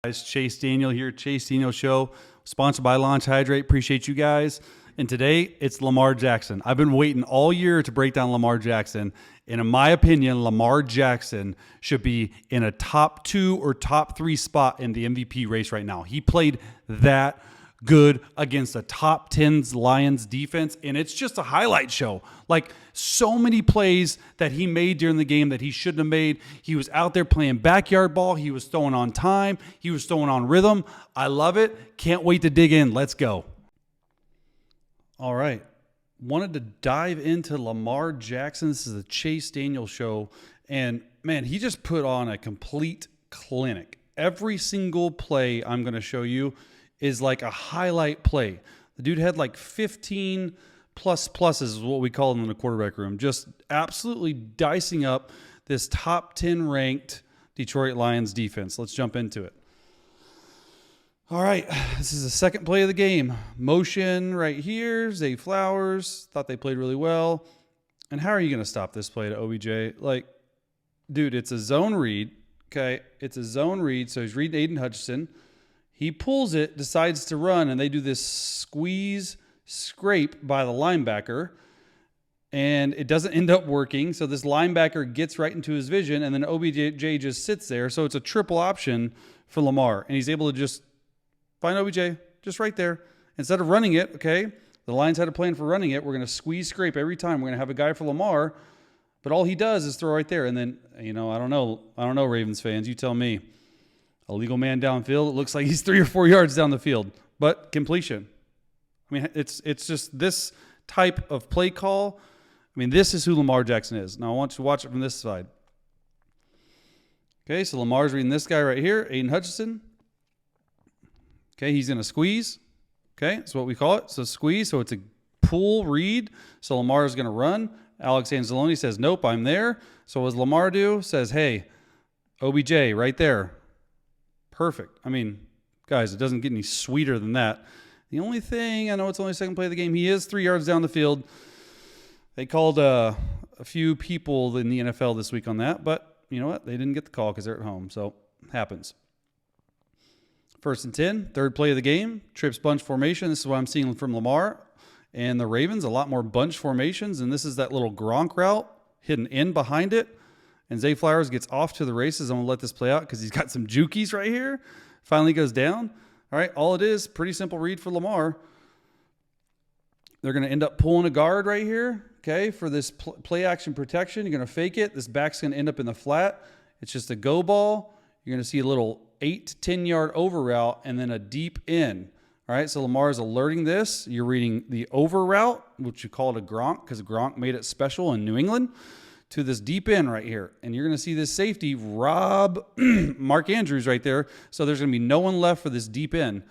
Guys, Chase Daniel here, Chase Daniel Show, sponsored by Launch Hydrate. Appreciate you guys. And today, it's Lamar Jackson. I've been waiting all year to break down Lamar Jackson. And in my opinion, Lamar Jackson should be in a top 2 or top 3 spot in the MVP race right now. He played that good against a top 10 Lions defense, and it's just a highlight show. Like, so many plays that he made during the game that he shouldn't have made. He was out there playing backyard ball. He was throwing on time. He was throwing on rhythm. I love it. Can't wait to dig in. Let's go. All right. Wanted to dive into Lamar Jackson. This is the Chase Daniel Show, and man, he just put on a complete clinic. Every single play I'm going to show you is like a highlight play. The dude had like 15 pluses is what we call them in the quarterback room. Just absolutely dicing up this top 10 ranked Detroit Lions defense. Let's jump into it. All right, this is the second play of the game. Motion right here, Zay Flowers. Thought they played really well. And how are you going to stop this play to OBJ? Like, dude, it's a zone read. Okay, it's a zone read. So he's reading Aiden Hutchinson. He pulls it, decides to run, and they do this squeeze scrape by the linebacker, and it doesn't end up working. So this linebacker gets right into his vision, and then OBJ just sits there. So it's a triple option for Lamar, and he's able to just find OBJ just right there. Instead of running it, okay, the Lions had a plan for running it. We're going to squeeze scrape every time. We're going to have a guy for Lamar, but all he does is throw right there. And then, I don't know, Ravens fans, you tell me. A legal man downfield. It looks like he's 3 or 4 yards down the field, but completion. I mean, it's just this type of play call. I mean, this is who Lamar Jackson is. Now, I want you to watch it from this side. Okay, so Lamar's reading this guy right here, Aiden Hutchinson. Okay, he's going to squeeze. Okay, that's what we call it. So squeeze, so it's a pull read. So Lamar is going to run. Alex Anzalone says, nope, I'm there. So what does Lamar do? Says, hey, OBJ right there. Perfect. I mean, guys, it doesn't get any sweeter than that. The only thing, I know it's only the second play of the game, he is 3 yards down the field. They called a few people in the NFL this week on that, but you know what? They didn't get the call because they're at home, so happens. 1st and 10, third play of the game, trips bunch formation. This is what I'm seeing from Lamar and the Ravens, a lot more bunch formations, and this is that little Gronk route hidden in behind it. And Zay Flowers gets off to the races. I'm going to let this play out because he's got some jukies right here. Finally goes down. All right, all it is, pretty simple read for Lamar. They're going to end up pulling a guard right here, okay, for this play action protection. You're going to fake it. This back's going to end up in the flat. It's just a go ball. You're going to see a little 8 to 10 yard over route and then a deep in. All right, so Lamar is alerting this. You're reading the over route, which you call it a Gronk because Gronk made it special in New England, to this deep end right here. And you're going to see this safety rob Mark Andrews right there. So there's going to be no one left for this deep end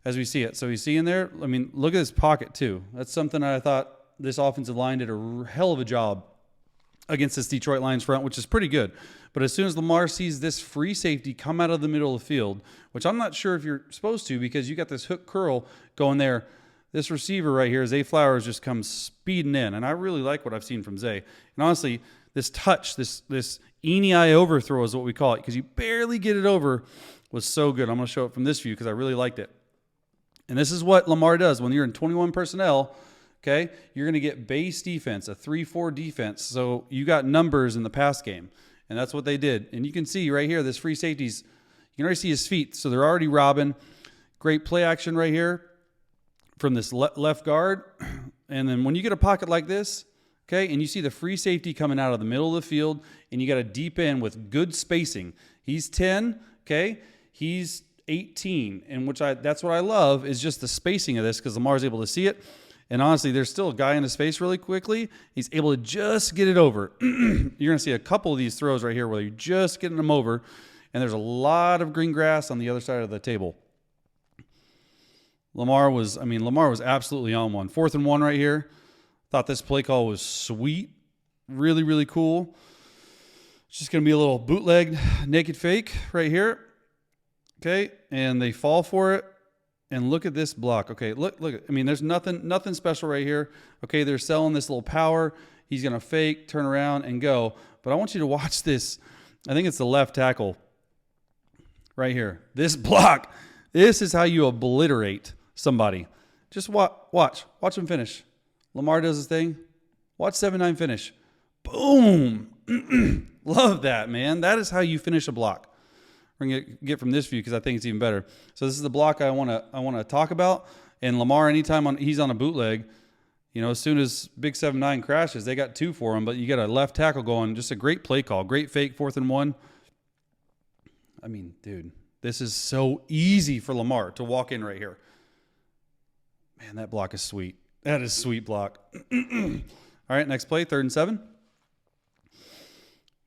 as we see it. So you see in there, I mean, look at this pocket too. That's something I thought this offensive line did a hell of a job against this Detroit Lions front, which is pretty good. But as soon as Lamar sees this free safety come out of the middle of the field, which I'm not sure if you're supposed to because you got this hook curl going there, this receiver right here, Zay Flowers, just comes speeding in. And I really like what I've seen from Zay. And honestly, this touch, this Eeny-eye overthrow is what we call it because you barely get it over, was so good. I'm going to show it from this view because I really liked it. And this is what Lamar does when you're in 21 personnel. Okay, you're going to get base defense, a 3-4 defense. So you got numbers in the pass game. And that's what they did. And you can see right here, this free safety's, you can already see his feet. So they're already robbing. Great play action right here from this left guard. And then when you get a pocket like this, okay, and you see the free safety coming out of the middle of the field, and you got a deep end with good spacing. He's 10, okay? He's 18, and that's what I love is just the spacing of this because Lamar's able to see it. And honestly, there's still a guy in his face really quickly. He's able to just get it over. You're going to see a couple of these throws right here where you're just getting them over, and there's a lot of green grass on the other side of the table. Lamar was absolutely on one. 4th and 1 right here. Thought this play call was sweet. Really, really cool. It's just going to be a little bootleg naked fake right here. Okay, and they fall for it. And look at this block. Okay, look. I mean, there's nothing special right here. Okay, they're selling this little power. He's going to fake, turn around, and go. But I want you to watch this. I think it's the left tackle. right here. This block. This is how you obliterate somebody. Just watch him finish. Lamar does his thing. Watch 7-9 finish. Boom. Love that, man. That is how you finish a block. We're going to get from this view because I think it's even better. So this is the block I want to talk about. And Lamar, anytime he's on a bootleg, you know, as soon as big 7-9 crashes, they got 2 for him, but you got a left tackle going. Just a great play call. Great fake, 4th and 1. I mean, dude, this is so easy for Lamar to walk in right here. Man, that block is sweet. That is sweet block. All right, next play, 3rd and 7.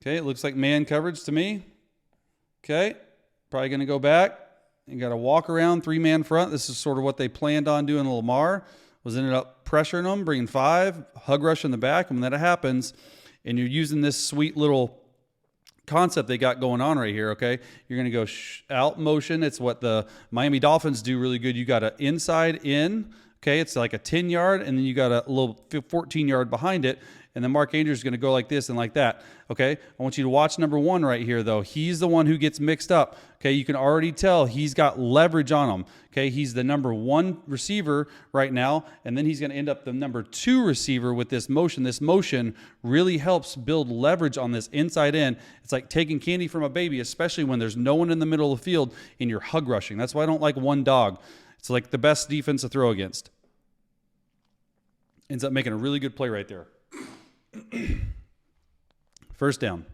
Okay, it looks like man coverage to me. Okay, probably going to go back. You got to walk around, 3-man front. This is sort of what they planned on doing to Lamar. Ended up pressuring them, bringing 5, hug rush in the back. And when that happens, and you're using this sweet little concept they got going on right here, okay, you're going to go out motion. It's what the Miami Dolphins do really good. You got an inside in, okay, it's like a 10-yard, and then you got a little 14-yard behind it. And then Mark Andrews is going to go like this and like that. Okay, I want you to watch number 1 right here, though. He's the one who gets mixed up. Okay, you can already tell he's got leverage on him. Okay, he's the number 1 receiver right now, and then he's going to end up the number 2 receiver with this motion. This motion really helps build leverage on this inside in. It's like taking candy from a baby, especially when there's no one in the middle of the field and you're hug rushing. That's why I don't like one dog. It's like the best defense to throw against. Ends up making a really good play right there. First down.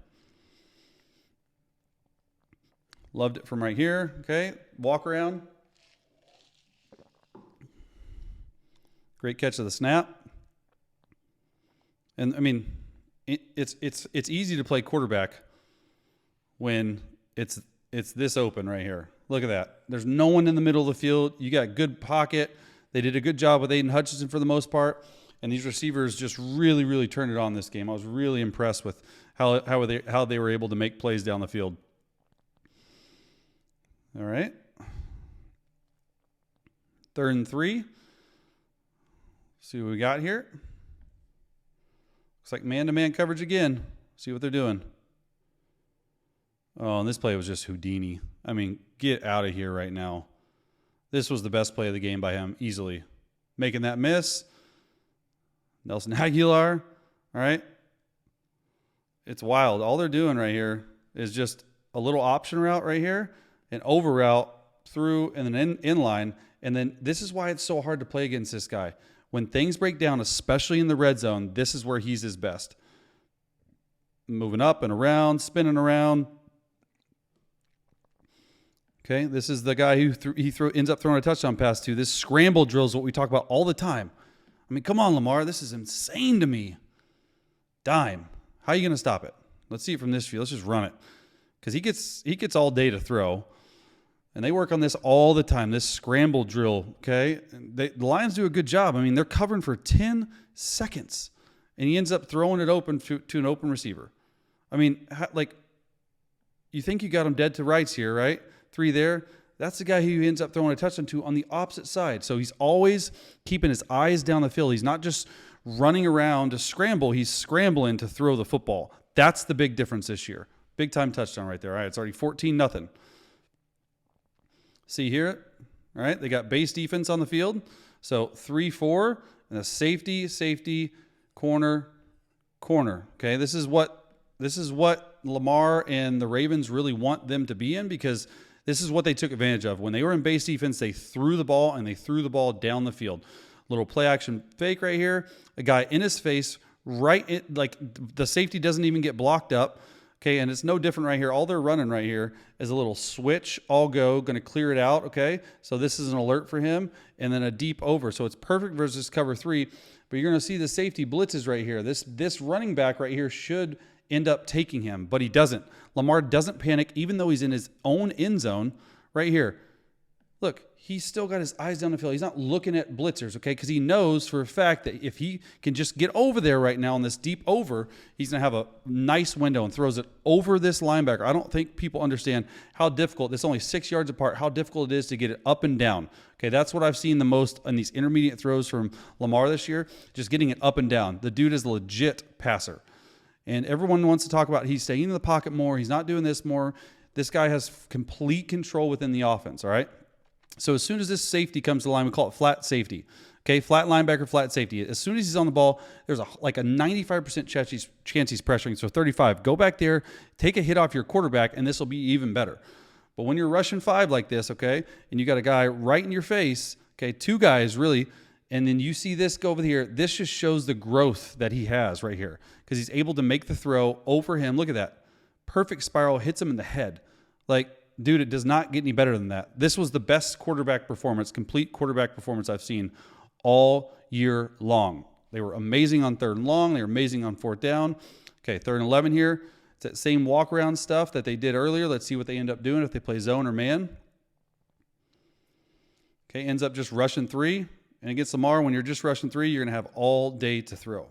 Loved it from right here. Okay, walk around. Great catch of the snap. And I mean, it's easy to play quarterback when it's this open right here. Look at that. There's no one in the middle of the field. You got good pocket. They did a good job with Aiden Hutchinson for the most part. And these receivers just really, really turned it on this game. I was really impressed with how they were able to make plays down the field. All right. 3rd and 3. See what we got here. Looks like man-to-man coverage again. See what they're doing. Oh, and this play was just Houdini. I mean, get out of here right now. This was the best play of the game by him, easily. Making that miss. Nelson Aguilar, all right? It's wild. All they're doing right here is just a little option route right here, an over route through and then in line. And then this is why it's so hard to play against this guy. When things break down, especially in the red zone, this is where he's his best. Moving up and around, spinning around. Okay, this is the guy who ends up throwing a touchdown pass to. This scramble drill is what we talk about all the time. I mean, come on, Lamar. This is insane to me. Dime. How are you going to stop it? Let's see it from this view. Let's just run it. Because he gets all day to throw. And they work on this all the time, this scramble drill, okay? The Lions do a good job. I mean, they're covering for 10 seconds. And he ends up throwing it open to an open receiver. I mean, like, you think you got him dead to rights here, right? 3 there. That's the guy who ends up throwing a touchdown to on the opposite side. So he's always keeping his eyes down the field. He's not just running around to scramble. He's scrambling to throw the football. That's the big difference this year. Big time touchdown right there. All right, it's already 14-0. See here? All right, they got base defense on the field. So 3-4 and a safety, corner. Okay, this is what Lamar and the Ravens really want them to be in, because this is what they took advantage of. When they were in base defense, they threw the ball, and they threw the ball down the field. Little play action fake right here. A guy in his face, like the safety doesn't even get blocked up. Okay, and it's no different right here. All they're running right here is a little switch, all go, going to clear it out, okay? So this is an alert for him, and then a deep over. So it's perfect versus cover 3, but you're going to see the safety blitzes right here. This running back right here should end up taking him, but he doesn't. Lamar doesn't panic, even though he's in his own end zone right here. Look, he's still got his eyes down the field. He's not looking at blitzers, okay? Because he knows for a fact that if he can just get over there right now on this deep over, he's going to have a nice window and throws it over this linebacker. I don't think people understand how difficult, it's only 6 yards apart, how difficult it is to get it up and down. Okay, that's what I've seen the most in these intermediate throws from Lamar this year, just getting it up and down. The dude is a legit passer. And everyone wants to talk about he's staying in the pocket more, he's not doing this more. This guy has complete control within the offense, all right? So as soon as this safety comes to the line, we call it flat safety. Okay, flat linebacker, flat safety. As soon as he's on the ball, there's like a 95% chance he's pressuring. So 35, go back there, take a hit off your quarterback, and this will be even better. But when you're rushing 5 like this, okay, and you got a guy right in your face, okay, 2 guys really, and then you see this go over here, this just shows the growth that he has right here because he's able to make the throw over him. Look at that. Perfect spiral, hits him in the head. Like, dude, it does not get any better than that. This was the best quarterback performance, complete quarterback performance I've seen all year long. They were amazing on 3rd and long. They were amazing on 4th down. Okay, 3rd and 11 here. It's that same walk around stuff that they did earlier. Let's see what they end up doing if they play zone or man. Okay, ends up just rushing 3. And against Lamar, when you're just rushing 3, you're going to have all day to throw.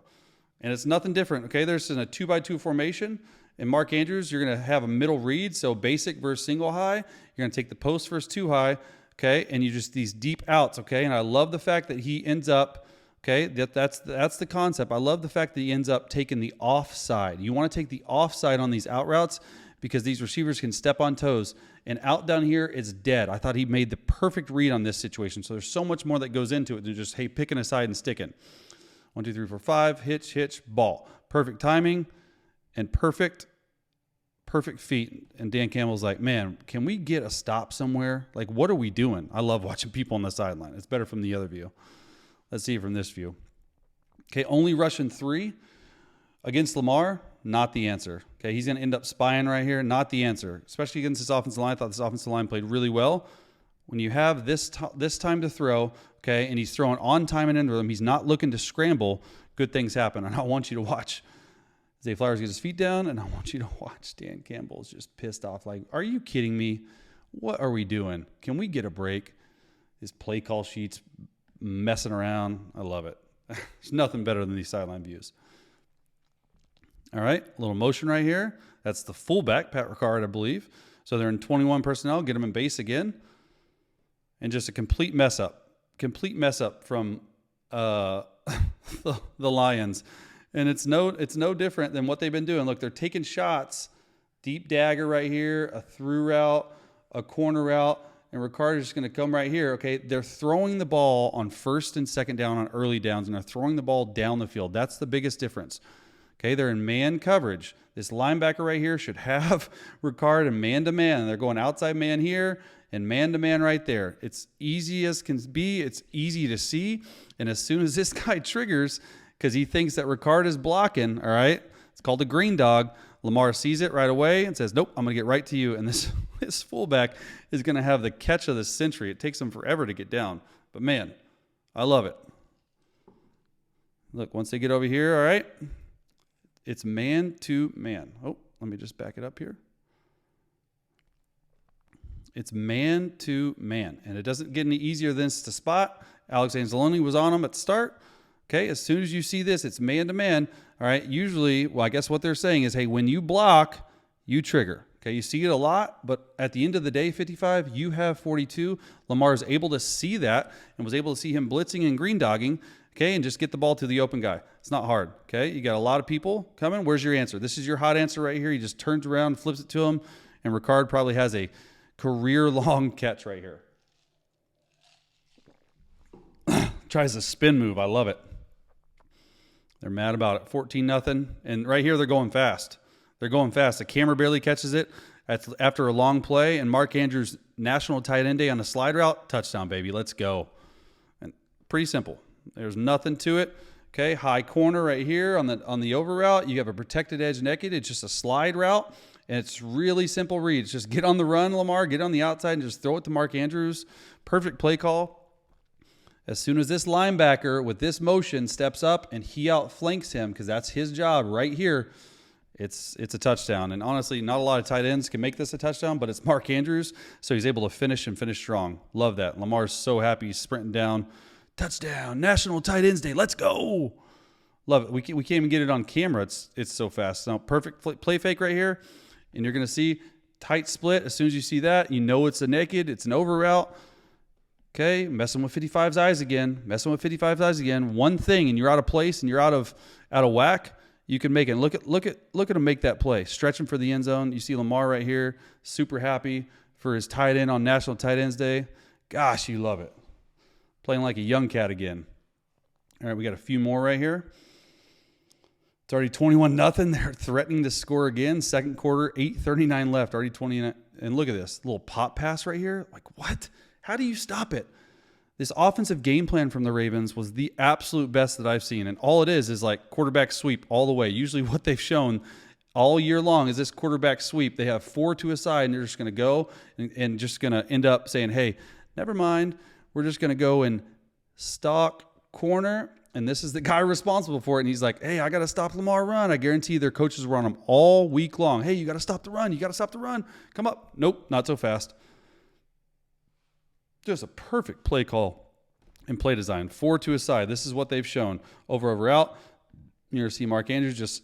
And it's nothing different. Okay, there's in a 2-by-2 formation. In Mark Andrews, you're going to have a middle read. So basic versus single high. You're going to take the post versus 2 high. Okay, and you just these deep outs, okay? And I love the fact that he ends up, okay, that's the concept. I love the fact that he ends up taking the offside. You want to take the offside on these out routes because these receivers can step on toes. And out down here is dead. I thought he made the perfect read on this situation. So there's so much more that goes into it than just, hey, picking a side and sticking. 1, 2, 3, 4, 5, hitch, ball. Perfect timing and perfect feet. And Dan Campbell's like, man, can we get a stop somewhere? Like, what are we doing? I love watching people on the sideline. It's better from the other view. Let's see it from this view. Okay, only rushing 3 against Lamar, not the answer. Okay, he's going to end up spying right here, not the answer. Especially against this offensive line. I thought this offensive line played really well. When you have this time to throw, okay, and he's throwing on time and into them, he's not looking to scramble, good things happen. And I want you to watch Zay Flowers gets his feet down, and I want you to watch Dan Campbell's just pissed off. Like, are you kidding me? What are we doing? Can we get a break? His play call sheet's messing around. I love it. There's nothing better than these sideline views. All right, a little motion right here. That's the fullback, Pat Ricard, I believe. So they're in 21 personnel. Get them in base again. And just a complete mess up. Complete mess up from the Lions. And it's no different than what they've been doing. Look, they're taking shots, deep dagger right here, a through route, a corner route, and Ricard is just going to come right here. Okay, they're throwing the ball on 1st and 2nd down on early downs, and they're throwing the ball down the field. That's the biggest difference. Okay, they're in man coverage. This linebacker right here should have Ricard in man-to-man. They're going outside man here and man-to-man right there. It's easy as can be. It's easy to see. And as soon as this guy triggers, because he thinks that Ricard is blocking, all right? It's called a green dog. Lamar sees it right away and says, nope, I'm going to get right to you. And this fullback is going to have the catch of the century. It takes him forever to get down. But, man, I love it. Look, once they get over here, all right, it's man to man. Oh, let me just back it up here. It's man to man. And it doesn't get any easier than this to spot. Alex Anzalone was on him at the start. Okay, as soon as you see this, it's man-to-man. All right, usually, well, I guess what they're saying is, hey, when you block, you trigger. Okay, you see it a lot, but at the end of the day, 55, you have 42. Lamar is able to see that and was able to see him blitzing and green dogging, okay, and just get the ball to the open guy. It's not hard, okay? You got a lot of people coming. Where's your answer? This is your hot answer right here. He just turns around, flips it to him, and Ricard probably has a career-long catch right here. Tries a spin move. I love it. They're mad about it. 14-0. And right here, they're going fast. They're going fast. The camera barely catches it after a long play. And Mark Andrews, national tight end day on a slide route. Touchdown, baby. Let's go. And pretty simple. There's nothing to it. Okay, high corner right here on the over route. You have a protected edge naked. It's just a slide route. And it's really simple reads. Just get on the run, Lamar. Get on the outside and just throw it to Mark Andrews. Perfect play call. As soon as this linebacker with this motion steps up and he outflanks him, because that's his job right here, it's a touchdown. And honestly, not a lot of tight ends can make this a touchdown, but it's Mark Andrews, so he's able to finish and finish strong. Love that. Lamar's so happy. He's sprinting down. Touchdown. National Tight Ends Day. Let's go. Love it. We can't even get it on camera. It's so fast. Now, perfect play fake right here. And you're going to see tight split. As soon as you see that, you know it's a naked. It's an over route. Okay, messing with 55's eyes again. One thing, and you're out of place and you're out of whack. you can make it. Look at him make that play, stretching for the end zone. You see Lamar right here, super happy for his tight end on National Tight Ends Day. Gosh, you love it. Playing like a young cat again. All right, we got a few more right here. It's already 21-0. They're threatening to score again. Second quarter, 8:39 left. Already 29. And look at this little pop pass right here. Like, what? How do you stop it? This offensive game plan from the Ravens was the absolute best that I've seen. And all it is like quarterback sweep all the way. Usually what they've shown all year long is this quarterback sweep. They have 4 to a side, and they're just going to go and just going to end up saying, hey, never mind. We're just going to go and stock corner. And this is the guy responsible for it. And he's like, hey, I got to stop Lamar run. I guarantee their coaches were on him all week long. Hey, you got to stop the run. You got to stop the run. Come up. Nope, not so fast. Just a perfect play call and play design. 4 to a side. This is what they've shown. Over, out. You're going to see Mark Andrews just,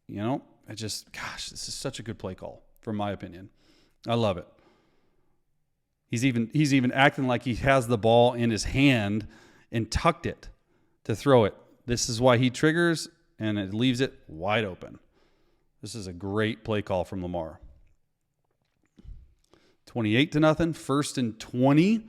gosh, this is such a good play call, from my opinion. I love it. He's even acting like he has the ball in his hand and tucked it to throw it. This is why he triggers, and it leaves it wide open. This is a great play call from Lamar. 28-0, 1st and 20.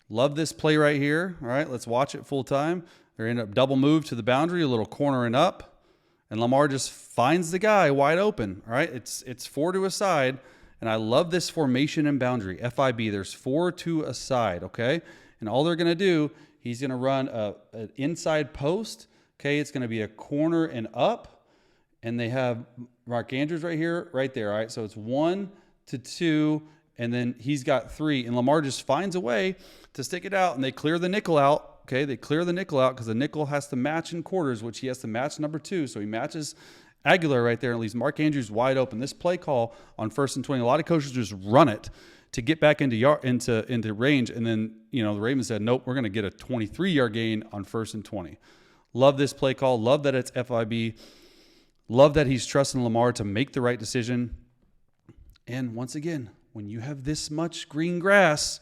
Love this play right here. All right, let's watch it full time. They end up double move to the boundary, a little corner and up, and Lamar just finds the guy wide open. All right, it's 4 to a side, and I love this formation and boundary. FIB, there's 4 to a side, okay? And all they're going to do, he's going to run an inside post, okay? It's going to be a corner and up, and they have Mark Andrews right here, right there, all right? So it's 1 to 2, and then he's got 3, and Lamar just finds a way to stick it out, and they clear the nickel out. Okay, they clear the nickel out because the nickel has to match in quarters, which he has to match number 2. So he matches Aguilar right there and leaves Mark Andrews wide open. This play call on 1st and 20, a lot of coaches just run it to get back into range, and then the Ravens said, nope, we're going to get a 23-yard gain on 1st and 20. Love this play call. Love that it's FIB. Love that he's trusting Lamar to make the right decision. And once again, when you have this much green grass,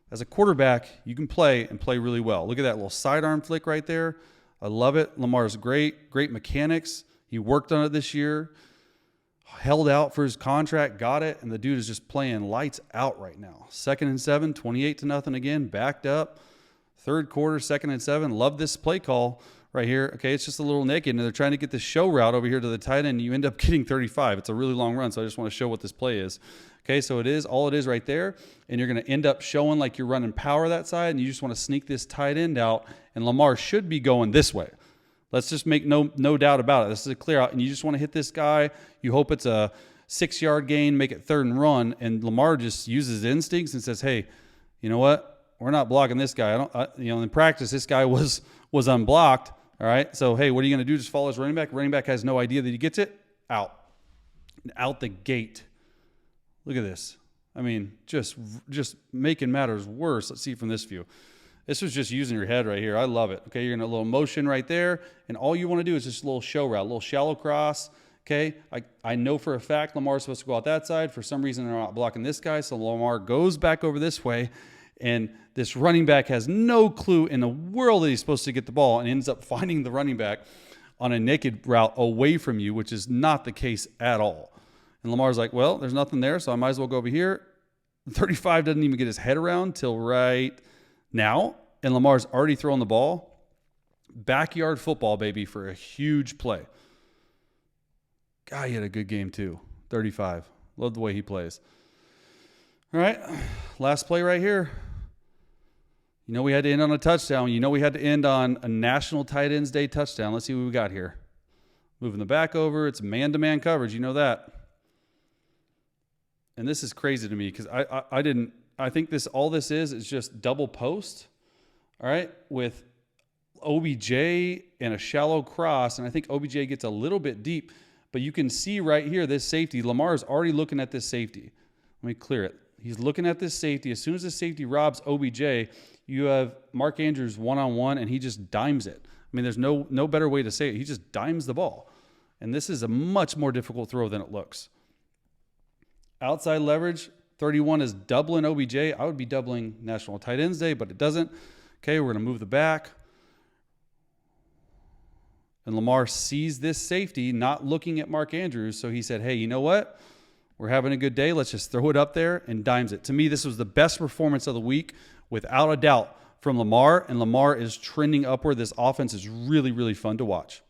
as a quarterback, you can play and play really well. Look at that little sidearm flick right there. I love it. Lamar's great mechanics. He worked on it this year, held out for his contract, got it, and the dude is just playing lights out right now. 2nd and 7, 28-0 again, backed up. 3rd quarter, 2nd and 7. Love this play call right here. Okay, it's just a little naked, and they're trying to get this show route over here to the tight end. You end up getting 35. It's a really long run, so I just want to show what this play is. Okay, so all it is right there, and you're going to end up showing like you're running power that side, and you just want to sneak this tight end out, and Lamar should be going this way. Let's just make no doubt about it. This is a clear out, and you just want to hit this guy. You hope it's a 6-yard gain, make it 3rd and run, and Lamar just uses instincts and says, hey, you know what? We're not blocking this guy. In practice, this guy was unblocked, all right? So, hey, what are you going to do? Just follow his running back? Running back has no idea that he gets it. Out the gate. Look at this. I mean, just making matters worse. Let's see from this view. This was just using your head right here. I love it. Okay, you're in a little motion right there, and all you want to do is just a little show route, a little shallow cross. Okay, I know for a fact Lamar's supposed to go out that side. For some reason, they're not blocking this guy, so Lamar goes back over this way, and this running back has no clue in the world that he's supposed to get the ball and ends up finding the running back on a naked route away from you, which is not the case at all. And Lamar's like, well, there's nothing there, so I might as well go over here. 35 doesn't even get his head around till right now, and Lamar's already throwing the ball. Backyard football, baby, for a huge play. God, he had a good game too. 35. Love the way he plays. All right, last play right here. We had to end on a touchdown. We had to end on a National Tight Ends Day touchdown. Let's see what we got here. Moving the back over. It's man-to-man coverage. You know that. And this is crazy to me because I think all this is just double post, all right, with OBJ and a shallow cross. And I think OBJ gets a little bit deep, but you can see right here this safety. Lamar is already looking at this safety. Let me clear it. He's looking at this safety. As soon as the safety robs OBJ, you have Mark Andrews one-on-one, and he just dimes it. I mean, there's no better way to say it. He just dimes the ball. And this is a much more difficult throw than it looks. Outside leverage, 31 is doubling OBJ. I would be doubling National Tight Ends Day, but it doesn't. Okay, we're going to move the back. And Lamar sees this safety not looking at Mark Andrews. So he said, hey, you know what? We're having a good day. Let's just throw it up there and dimes it. To me, this was the best performance of the week, without a doubt, from Lamar. And Lamar is trending upward. This offense is really, really fun to watch.